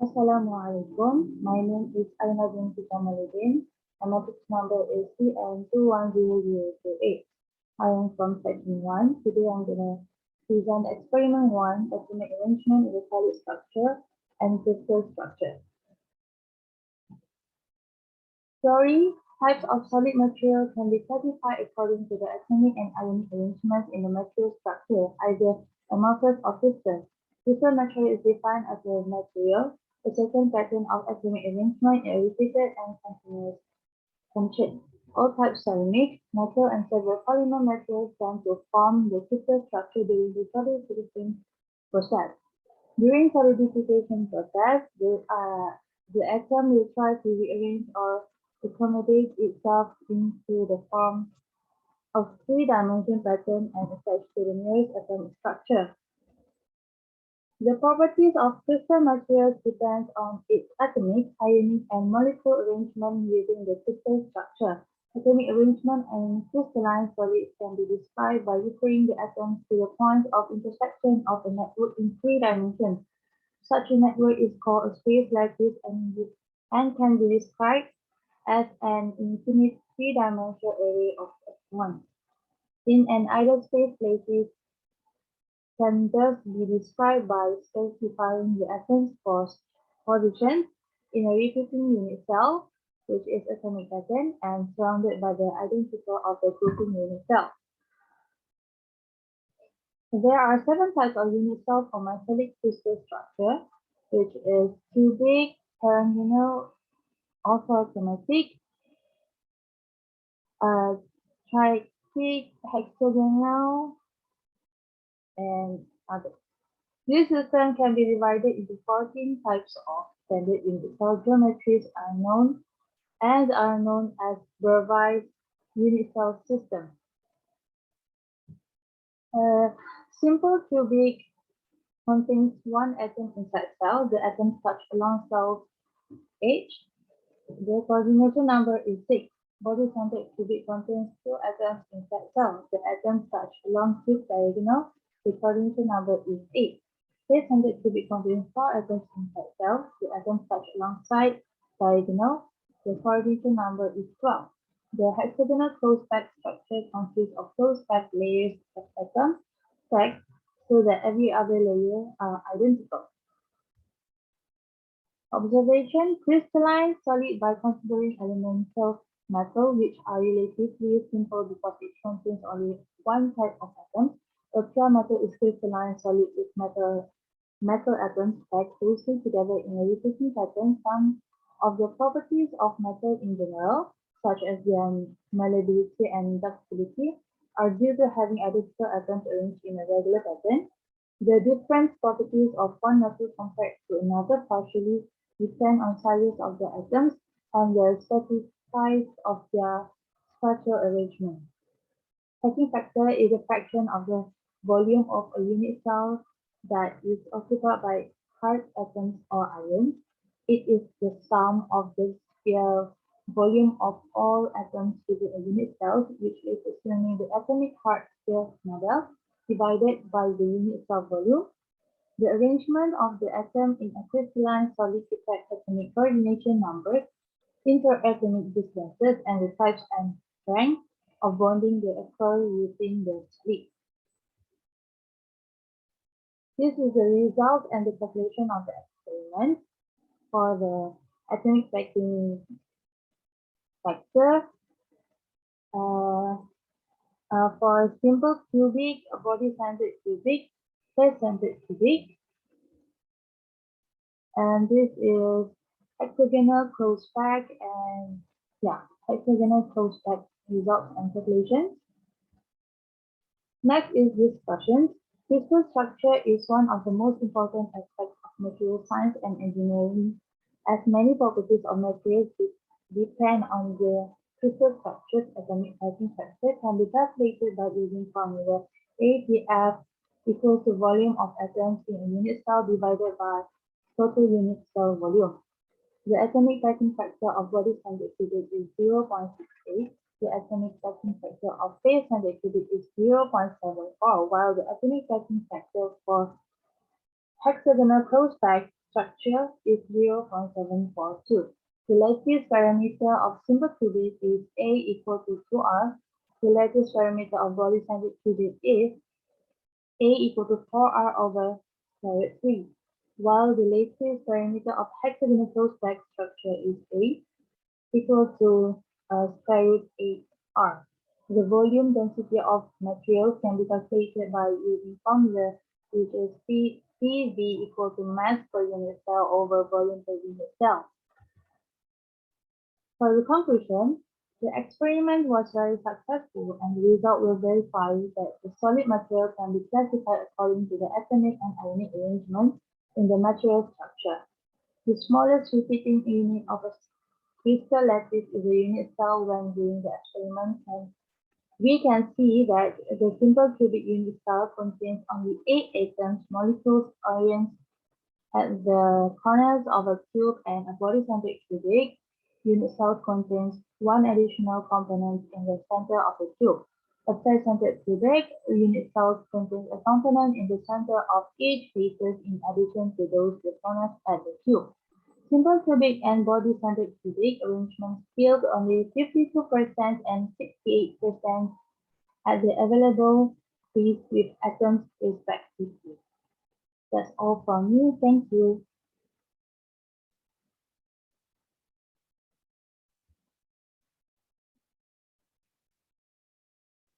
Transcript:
Assalamualaikum. My name is Aina binti Kamaluddin. My matrix number is CN210028. I am from section 1. Today I'm going to present experiment 1, atomic arrangement with solid structure and crystal structure. Theory: types of solid material can be classified according to the atomic and ionic arrangements in the material structure, either amorphous or crystal. Crystal material is defined as a material, a certain pattern of atomic arrangement in a repeated and continuous function. All types ceramic, metal, and several polymer materials tend to form the crystal structure during the solidification process. During solidification process, the atom will try to rearrange or accommodate itself into the form of three-dimensional pattern and attach to the nearest atomic structure. The properties of crystal materials depend on its atomic, ionic, and molecular arrangement within the crystal structure. Atomic arrangement in crystalline solids can be described by referring the atoms to the point of intersection of a network in three dimensions. Such a network is called a space lattice and can be described as an infinite three-dimensional array of points. In an ideal space lattice can thus be described by specifying the atoms' positions in a repeating unit cell, which is atomic pattern, and surrounded by the identical of the grouping unit cell. There are 7 types of unit cells for metallic crystal structure, which is cubic, hexagonal, orthochromatic, tritic, hexagonal, and others. This system can be divided into 14 types of standard unit cell geometries are known as Bravais unit cell system. Simple cubic contains one atom inside cell. The atoms touch along cell edge. The coordination number is 6. Body-centered cubic contains 2 atoms inside cell. The atoms touch along 6 diagonal. The coordination number is 8. Face-centered cubic contains 4 atoms inside cell. The atoms touch alongside diagonal. The coordination number is 12. The hexagonal closed-packed structure consists of closed-packed layers of atoms stacked so that every other layer are identical. Observation: crystalline solid by considering elemental metal, which are relatively simple because it contains only one type of atom. A pure metal is crystalline solid with metal atoms packed closely together in a repeating pattern. Some of the properties of metal in general, such as their malleability and ductility, are due to having identical atoms arranged in a regular pattern. The different properties of one metal compared to another partially depend on sizes of the atoms and the specific size of their structural arrangement. Packing factor is a fraction of the volume of a unit cell that is occupied by hard atoms or ions. It is the sum of the sphere volume of all atoms within a unit cell, which is assuming the atomic hard sphere model, divided by the unit cell volume. The arrangement of the atom in a crystalline solid affects atomic coordination numbers, interatomic distances, and the types and strength of bonding that occur within the split. This is the result and the calculation of the experiment for the atomic packing factor. For simple cubic, body-centered cubic, face-centered cubic, and this is hexagonal closed pack and hexagonal closed pack results and calculations. Next is discussions. Crystal structure is one of the most important aspects of material science and engineering, as many properties of materials depend on the crystal structures. Atomic packing factor can be calculated by using formula ATF equals to volume of atoms in a unit cell divided by total unit cell volume. The atomic packing factor of body-centered cubic is 0.68. The atomic packing factor of face-centered cubic is 0.74, while the atomic packing factor for hexagonal closed pack structure is 0.742. The lattice parameter of simple qubit is A equal to 2R. The lattice parameter of body-centered qubit is A equal to 4R over square root 3, while the lattice parameter of hexagonal stack structure is A equal to square root 8R. The volume density of materials can be calculated by using formula which is PV equal to mass per unit cell over volume per unit cell. For the conclusion, the experiment was very successful and the result will verify that the solid material can be classified according to the atomic and ionic arrangement in the material structure. The smallest repeating unit of a crystal lattice is a unit cell when doing the experiment, and we can see that the simple cubic unit cell contains only 8 atoms, molecules oriented at the corners of a cube, and a body-centered cubic unit cell contains one additional component in the center of the cube. A side-centered cubic unit cell contains a component in the center of each faces in addition to those with corners at the cube. Simple cubic and body-centered cubic arrangements yield only 52% and 68% at the available space with atoms respectively. That's all from me. Thank you.